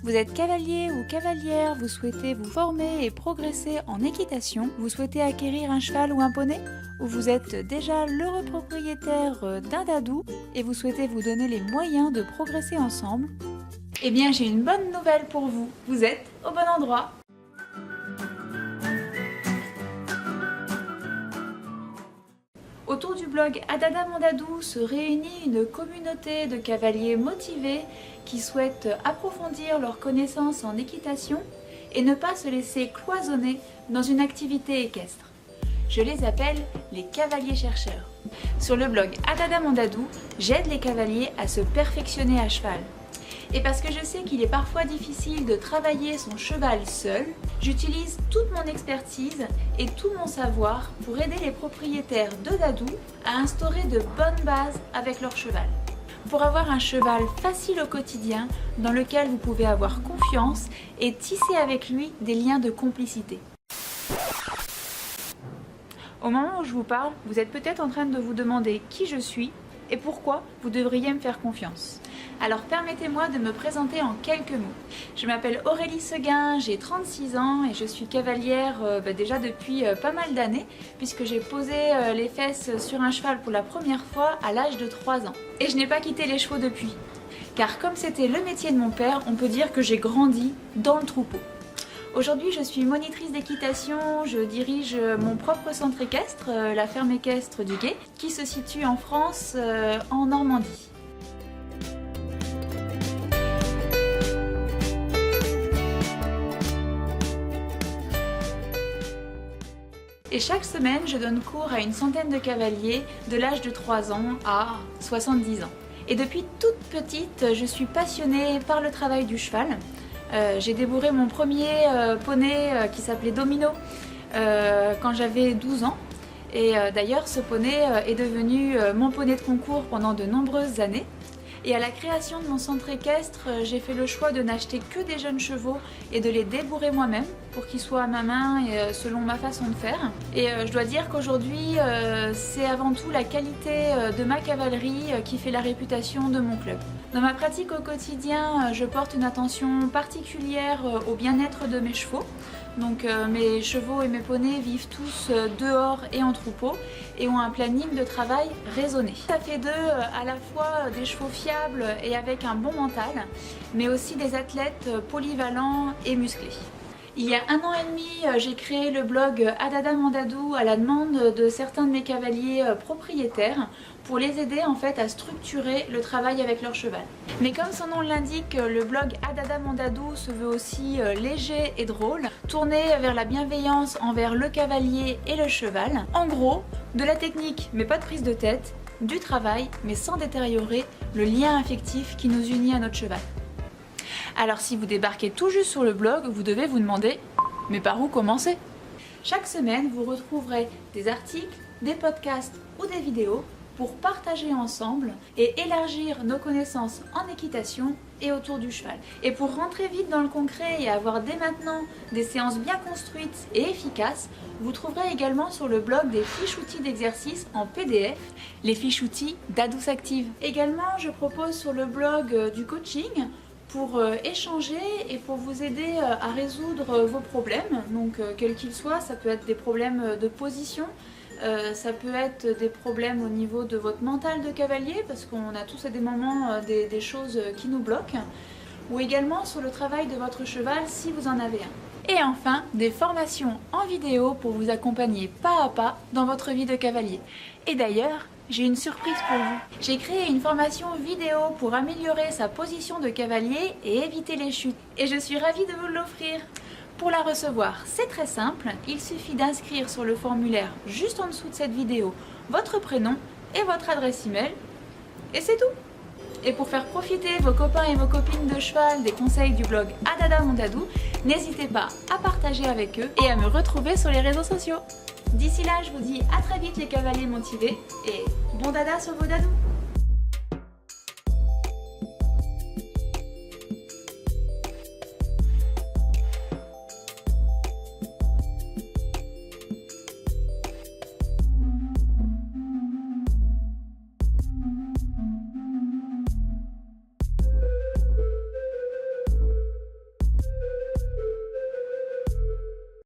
Vous êtes cavalier ou cavalière, vous souhaitez vous former et progresser en équitation, vous souhaitez acquérir un cheval ou un poney, ou vous êtes déjà l'heureux propriétaire d'un dadou et vous souhaitez vous donner les moyens de progresser ensemble, eh bien j'ai une bonne nouvelle pour vous, vous êtes au bon endroit. Autour du blog Adada Mon Dadou se réunit une communauté de cavaliers motivés qui souhaitent approfondir leurs connaissances en équitation et ne pas se laisser cloisonner dans une activité équestre. Je les appelle les cavaliers chercheurs. Sur le blog Adada Mon Dadou, j'aide les cavaliers à se perfectionner à cheval. Et parce que je sais qu'il est parfois difficile de travailler son cheval seul, j'utilise toute mon expertise et tout mon savoir pour aider les propriétaires de dadou à instaurer de bonnes bases avec leur cheval. Pour avoir un cheval facile au quotidien, dans lequel vous pouvez avoir confiance et tisser avec lui des liens de complicité. Au moment où je vous parle, vous êtes peut-être en train de vous demander qui je suis et pourquoi vous devriez me faire confiance. Alors permettez-moi de me présenter en quelques mots. Je m'appelle Aurélie Seguin, j'ai 36 ans et je suis cavalière déjà depuis pas mal d'années puisque j'ai posé les fesses sur un cheval pour la première fois à l'âge de 3 ans. Et je n'ai pas quitté les chevaux depuis. Car comme c'était le métier de mon père, on peut dire que j'ai grandi dans le troupeau. Aujourd'hui, je suis monitrice d'équitation, je dirige mon propre centre équestre, la ferme équestre du Gué, qui se situe en France, en Normandie. Et chaque semaine, je donne cours à une centaine de cavaliers de l'âge de 3 ans à 70 ans. Et depuis toute petite, je suis passionnée par le travail du cheval. J'ai débourré mon premier poney qui s'appelait Domino quand j'avais 12 ans. Et d'ailleurs, ce poney est devenu mon poney de concours pendant de nombreuses années. Et à la création de mon centre équestre, j'ai fait le choix de n'acheter que des jeunes chevaux et de les débourrer moi-même pour qu'ils soient à ma main et selon ma façon de faire. Et je dois dire qu'aujourd'hui, c'est avant tout la qualité de ma cavalerie qui fait la réputation de mon club. Dans ma pratique au quotidien, je porte une attention particulière au bien-être de mes chevaux. Donc mes chevaux et mes poneys vivent tous dehors et en troupeau et ont un planning de travail raisonné. Ça fait d'eux à la fois des chevaux fiables et avec un bon mental, mais aussi des athlètes polyvalents et musclés. Il y a 1 an et demi, j'ai créé le blog Adada Mon Dadou à la demande de certains de mes cavaliers propriétaires pour les aider en fait à structurer le travail avec leur cheval. Mais comme son nom l'indique, le blog Adada Mon Dadou se veut aussi léger et drôle, tourné vers la bienveillance envers le cavalier et le cheval. En gros, de la technique mais pas de prise de tête, du travail mais sans détériorer le lien affectif qui nous unit à notre cheval. Alors si vous débarquez tout juste sur le blog, vous devez vous demander « mais par où commencer ?» Chaque semaine, vous retrouverez des articles, des podcasts ou des vidéos pour partager ensemble et élargir nos connaissances en équitation et autour du cheval. Et pour rentrer vite dans le concret et avoir dès maintenant des séances bien construites et efficaces, vous trouverez également sur le blog des fiches outils d'exercice en PDF, les fiches outils d'Adous Active. Également, je propose sur le blog du coaching pour échanger et pour vous aider à résoudre vos problèmes, donc quels qu'ils soient. Ça peut être des problèmes de position, ça peut être des problèmes au niveau de votre mental de cavalier, parce qu'on a tous à des moments des choses qui nous bloquent, ou également sur le travail de votre cheval si vous en avez un. Et enfin, des formations en vidéo pour vous accompagner pas à pas dans votre vie de cavalier. Et d'ailleurs, j'ai une surprise pour vous. J'ai créé une formation vidéo pour améliorer sa position de cavalier et éviter les chutes. Et je suis ravie de vous l'offrir. Pour la recevoir, c'est très simple. Il suffit d'inscrire sur le formulaire juste en dessous de cette vidéo votre prénom et votre adresse email. Et c'est tout. Et pour faire profiter vos copains et vos copines de cheval des conseils du blog Adada Mon Dadou, n'hésitez pas à partager avec eux et à me retrouver sur les réseaux sociaux. D'ici là, je vous dis à très vite les cavaliers motivés et bon dada sur vos dadous!